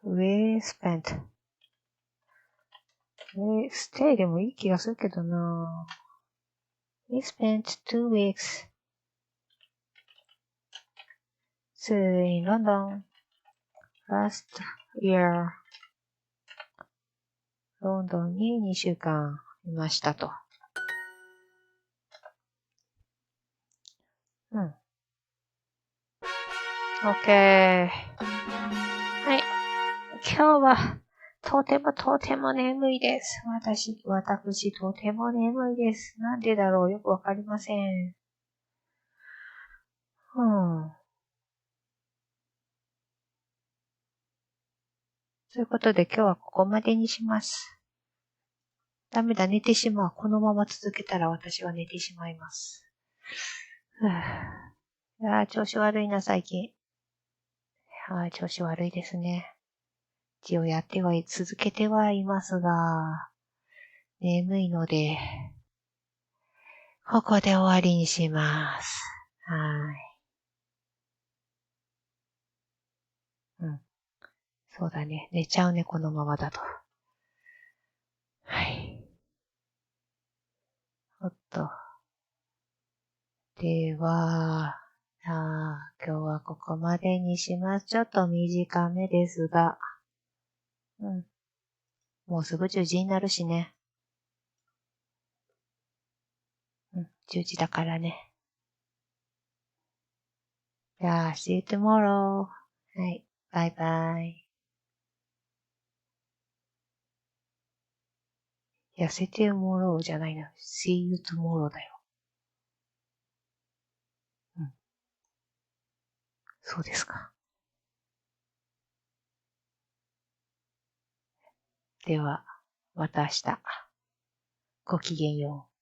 We spent. stay でもいい気がするけどな。We spent 2 weeks in London last year. ロンドンに2週間いましたと。OK。はい。今日はとても眠いです。私とても眠いです。なんでだろうよくわかりません。ということで今日はここまでにします。ダメだ、寝てしまう。このまま続けたら私は寝てしまいます。調子悪いな、最近。調子悪いですね。一応続けてはいますが、眠いので、ここで終わりにします。そうだね。寝ちゃうね、このままだと。では、今日はここまでにします。ちょっと短めですが、もうすぐ10時になるしね。10時だからね。じゃあ、see you tomorrow. はい、バイバイ。痩せて tomorrow じゃないな。see you tomorrow だよ。そうですか。では、また明日。ごきげんよう。